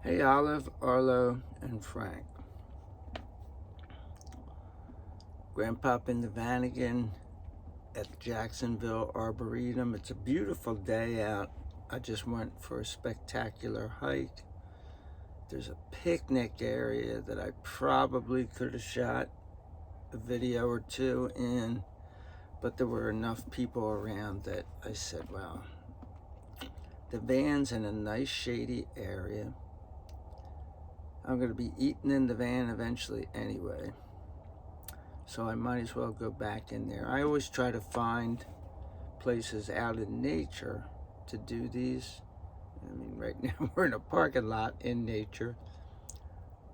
Hey, Olive, Arlo, and Frank. Grandpop in the van again at Jacksonville Arboretum. It's a beautiful day out. I just went for a spectacular hike. There's a picnic area that I probably could have shot a video or two in, but there were enough people around that I said, well, the van's in a nice shady area. I'm going to be eating in the van eventually anyway, so I might as well go back in there. I always try to find places out in nature to do these. I mean, right now we're in a parking lot in nature,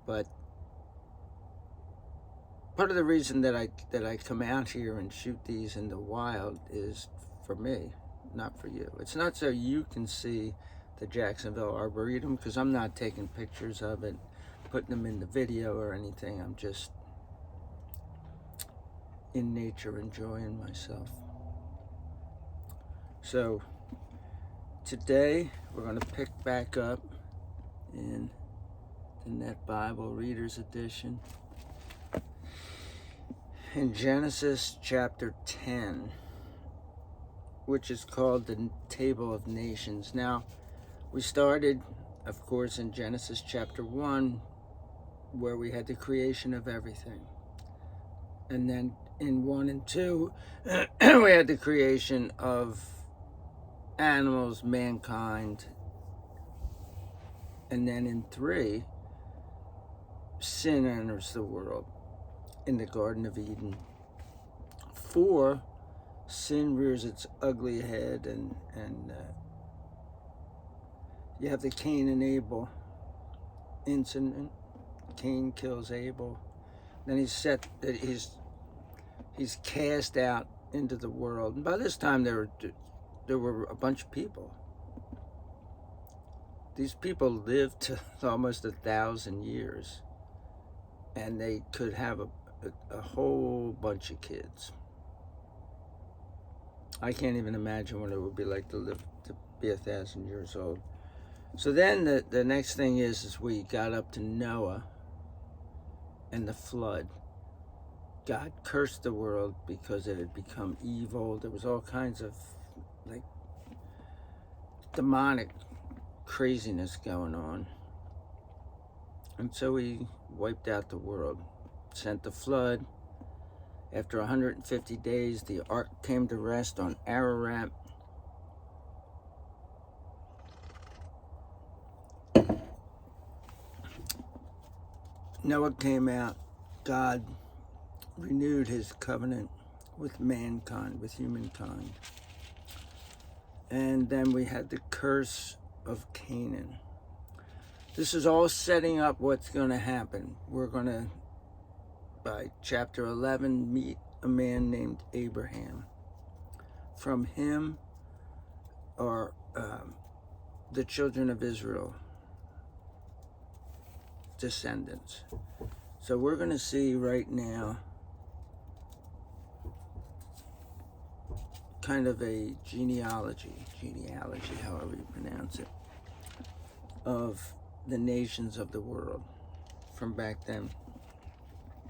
but part of the reason that I come out here and shoot these in the wild is for me, not for you. It's not so you can see the Jacksonville Arboretum, because I'm not taking pictures of it, putting them in the video or anything. I'm just in nature enjoying myself. So today we're going to pick back up in the Net Bible Reader's Edition in Genesis chapter 10, which is called the Table of Nations. Now, we started, of course, in Genesis chapter 1, where we had the creation of everything. And then in 1 and 2, we had the creation of animals, mankind. And then in 3, sin enters the world in the Garden of Eden. 4, sin rears its ugly head, and you have the Cain and incident. Cain kills Abel. Then he's cast out into the world. And by this time there were a bunch of people. These people lived to almost 1,000 years, and they could have a whole bunch of kids. I can't even imagine what it would be like to be 1,000 years old. So then the next thing is we got up to Noah and the flood. God cursed the world because it had become evil. There was all kinds of like demonic craziness going on. And so he wiped out the world, sent the flood. After 150 days, the ark came to rest on Ararat. Noah came out. God renewed his covenant with mankind, with humankind. And then we had the curse of Canaan. This is all setting up what's going to happen. We're going to, by chapter 11, meet a man named Abraham. From him are the children of Israel descendants. So we're going to see right now kind of a genealogy, however you pronounce it, of the nations of the world from back then.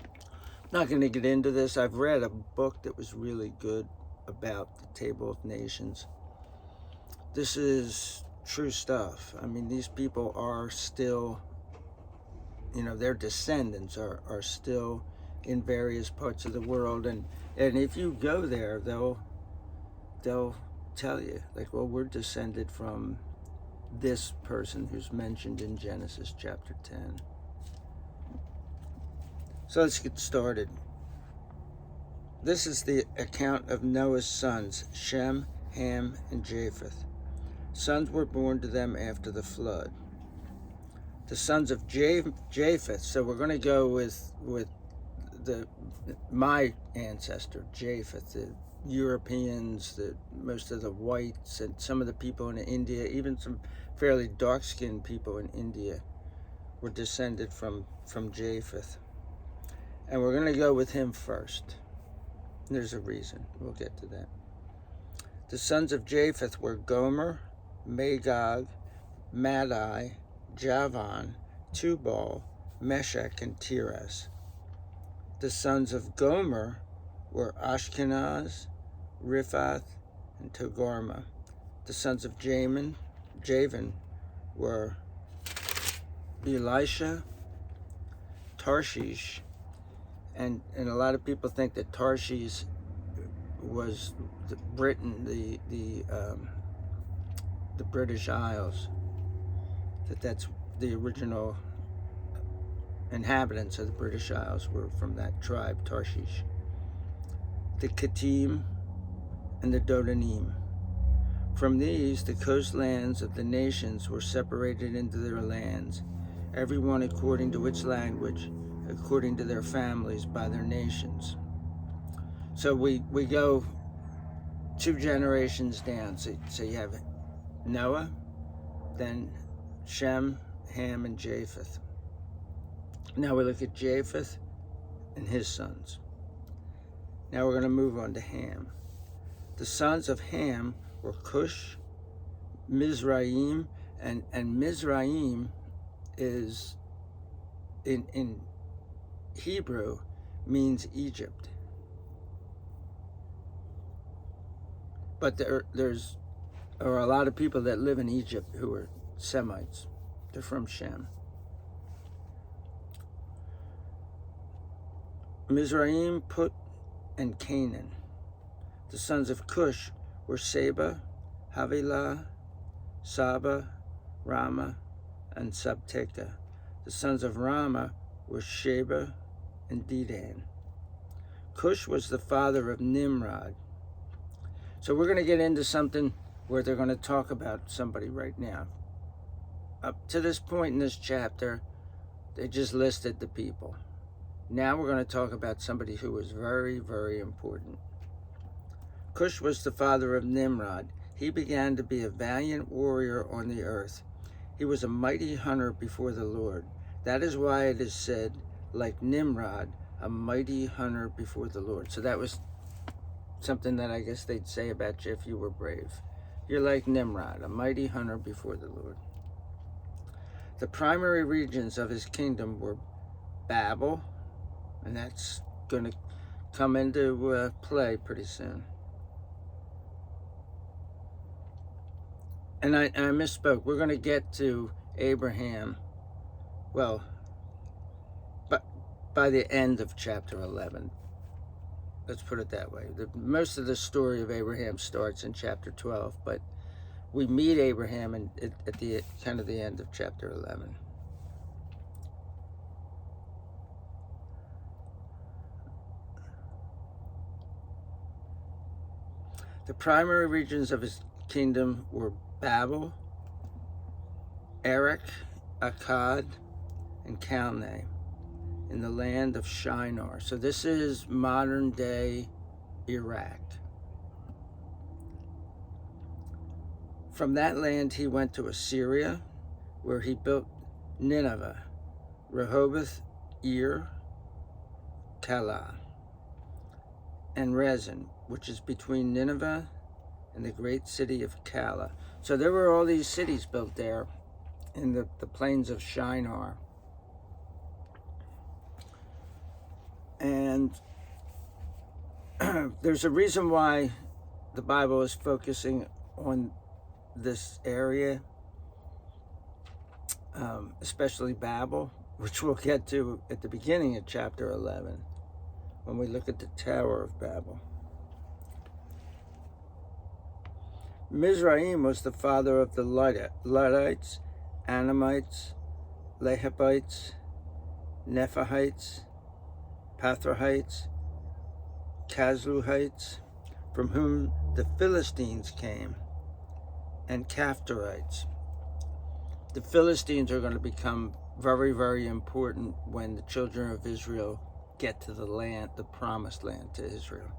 I'm not going to get into this. I've read a book that was really good about the Table of Nations. This is true stuff. I mean, these people are still, their descendants are still in various parts of the world, and if you go there, they'll tell you, like, well, we're descended from this person who's mentioned in Genesis chapter 10. So let's get started. This is the account of Noah's sons, Shem, Ham, and Japheth. Sons were born to them after the flood. The sons of Japheth, so we're going to go with my ancestor, Japheth, the Europeans, most of the whites, and some of the people in India, even some fairly dark-skinned people in India were descended from Japheth. And we're going to go with him first. There's a reason. We'll get to that. The sons of Japheth were Gomer, Magog, Madai, Javan, Tubal, Meshach, and Tiras. The sons of Gomer were Ashkenaz, Riphath, and Togarmah. The sons of Javan were Elisha, Tarshish, and a lot of people think that Tarshish was Britain, the British Isles, that's the original inhabitants of the British Isles were from that tribe, Tarshish. The Kittim and the Dodanim. From these, the coastlands of the nations were separated into their lands, everyone according to its language, according to their families, by their nations. So we go 2 generations down. So you have Noah, then Shem, Ham, and Japheth. Now we look at Japheth and his sons. Now we're going to move on to Ham. The sons of Ham were Cush, Mizraim, and Mizraim is, in Hebrew, means Egypt. But there are a lot of people that live in Egypt who are Semites. They're from Shem. Mizraim, Put, and Canaan. The sons of Cush were Seba, Havilah, Saba, Rama, and Sabteka. The sons of Rama were Sheba and Dedan. Cush was the father of Nimrod. So we're going to get into something where they're going to talk about somebody right now. Up to this point in this chapter, they just listed the people. Now we're going to talk about somebody who was very, very important. Cush was the father of Nimrod. He began to be a valiant warrior on the earth. He was a mighty hunter before the Lord. That is why it is said, like Nimrod, a mighty hunter before the Lord. So that was something that I guess they'd say about you if you were brave. You're like Nimrod, a mighty hunter before the Lord. The primary regions of his kingdom were Babel, and that's going to come into play pretty soon. And I misspoke. We're going to get to Abraham, well, but by the end of chapter 11. Let's put it that way. Most of the story of Abraham starts in chapter 12, but we meet Abraham at the kind of the end of chapter 11. The primary regions of his kingdom were Babel, Erech, Akkad, and Calneh, in the land of Shinar. So this is modern day Iraq. From that land he went to Assyria, where he built Nineveh, Rehoboth, Ir, Calah, and Rezin, which is between Nineveh and the great city of Calah. So there were all these cities built there in the plains of Shinar. And there's a reason why the Bible is focusing on this area, especially Babel, which we'll get to at the beginning of chapter 11 when we look at the Tower of Babel. Mizraim was the father of the Luddites, Anamites, Lehabites, Nephites, Pathrahites, Casluhites, from whom the Philistines came, and Caphtorites. The Philistines are going to become very, very important when the children of Israel get to the land, the promised land to Israel.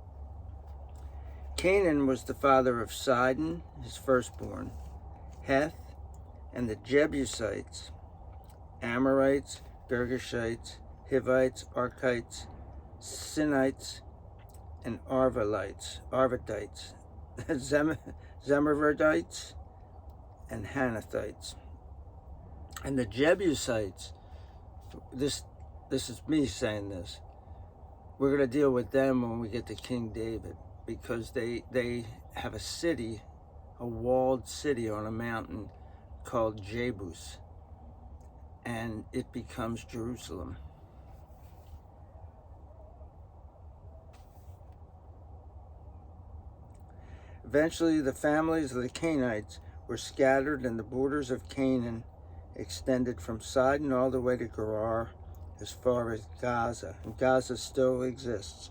Canaan was the father of Sidon, his firstborn, Heth, and the Jebusites, Amorites, Girgashites, Hivites, Archites, Sinites, and Arvadites, Zemarvites, and Hanathites. And the Jebusites, this is me saying this, we're going to deal with them when we get to King David, because they have a city, a walled city on a mountain called Jebus, and it becomes Jerusalem. Eventually, the families of the Canaanites were scattered, and the borders of Canaan extended from Sidon all the way to Gerar, as far as Gaza, and Gaza still exists,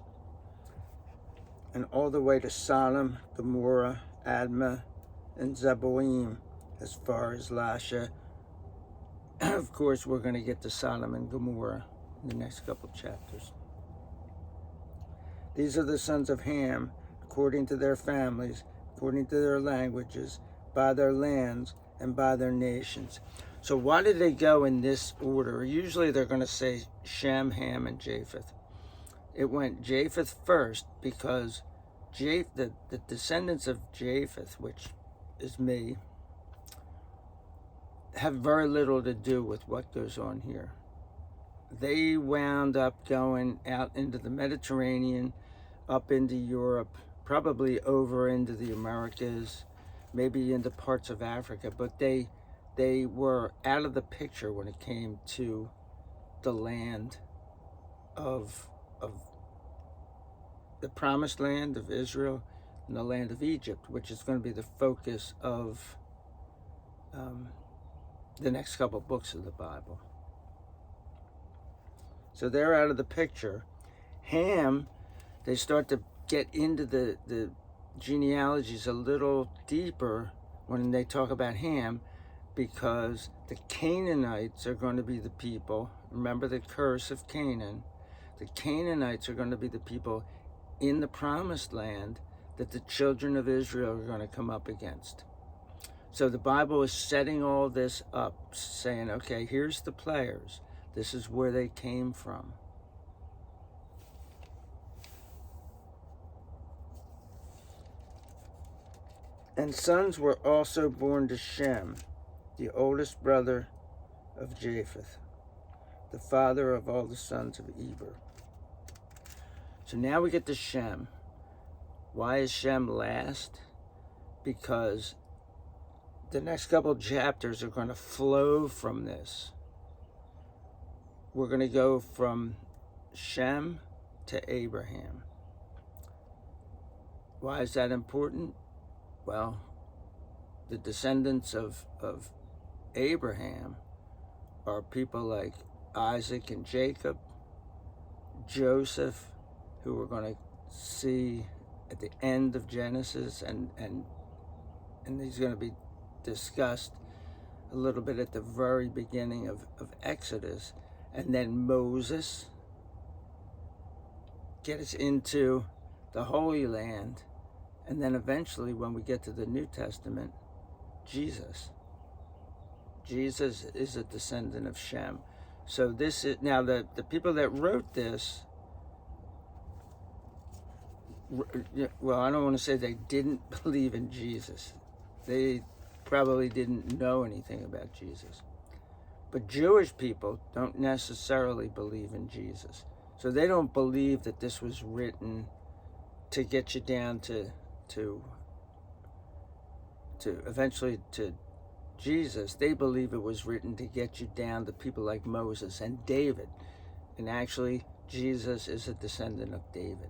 and all the way to Sodom, Gomorrah, Admah, and Zeboim, as far as Lasha. Of course, we're going to get to Sodom and Gomorrah in the next couple chapters. These are the sons of Ham, according to their families, according to their languages, by their lands, and by their nations. So why did they go in this order? Usually they're going to say Shem, Ham, and Japheth. It went Japheth first because the descendants of Japheth, which is me, have very little to do with what goes on here. They wound up going out into the Mediterranean, up into Europe, probably over into the Americas, maybe into parts of Africa, but they were out of the picture when it came to the land of the promised land of Israel and the land of Egypt, which is going to be the focus of the next couple books of the Bible. So they're out of the picture. Ham, they start to get into the genealogies a little deeper when they talk about Ham, because the Canaanites are going to be the people. Remember the curse of Canaan. The Canaanites are going to be the people in the promised land that the children of Israel are going to come up against. So the Bible is setting all this up, saying, okay, here's the players. This is where they came from. And sons were also born to Shem, the oldest brother of Japheth, the father of all the sons of Eber. So now we get to Shem. Why is Shem last? Because the next couple of chapters are going to flow from this. We're going to go from Shem to Abraham. Why is that important? Well, the descendants of Abraham are people like Isaac and Jacob, Joseph, who we're going to see at the end of Genesis, and he's going to be discussed a little bit at the very beginning of Exodus. And then Moses gets into the Holy Land. And then eventually, when we get to the New Testament, Jesus. Jesus is a descendant of Shem. So this is, now the people that wrote this, well, I don't want to say they didn't believe in Jesus. They probably didn't know anything about Jesus. But Jewish people don't necessarily believe in Jesus. So they don't believe that this was written to get you down to eventually to Jesus. They believe it was written to get you down to people like Moses and David. And actually, Jesus is a descendant of David.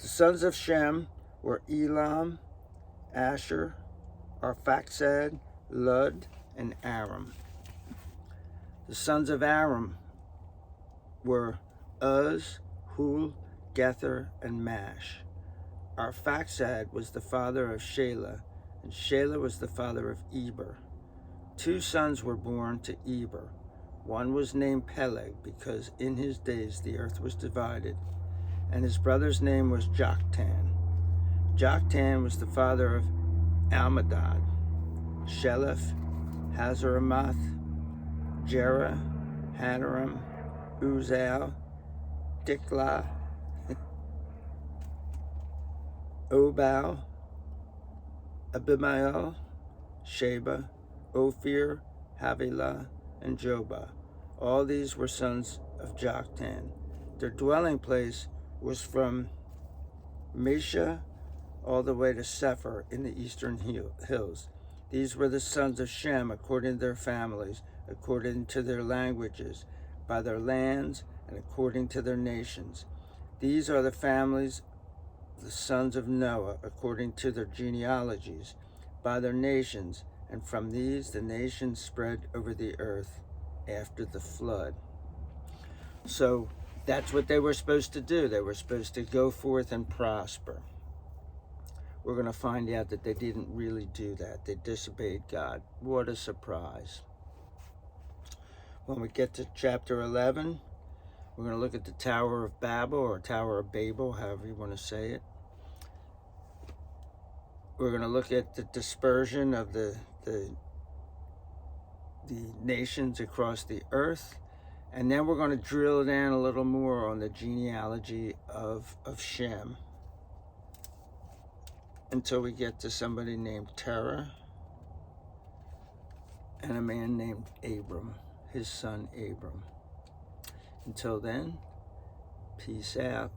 The sons of Shem were Elam, Asher, Arphaxad, Lud, and Aram. The sons of Aram were Uz, Hul, Gether, and Mash. Arphaxad was the father of Shelah, and Shelah was the father of Eber. 2 sons were born to Eber. One was named Peleg, because in his days the earth was divided, and his brother's name was Joktan. Joktan was the father of Almadad, Sheleph, Hazaramath, Jerah, Hanaram, Uzal, Diklah, Obal, Abimael, Sheba, Ophir, Havilah, and Jobah. All these were sons of Joktan. Their dwelling place was from Mesha all the way to Sephir in the eastern hills. These were the sons of Shem according to their families, according to their languages, by their lands, and according to their nations. These are the families of the sons of Noah according to their genealogies, by their nations, and from these the nations spread over the earth after the flood. So that's what they were supposed to do. They were supposed to go forth and prosper. We're going to find out that they didn't really do that. They disobeyed God. What a surprise. When we get to chapter 11, we're going to look at the Tower of Babel, or Tower of Babel, however you want to say it. We're going to look at the dispersion of the nations across the earth. And then we're going to drill down a little more on the genealogy of Shem, until we get to somebody named Terah and a man named Abram, his son Abram. Until then, peace out.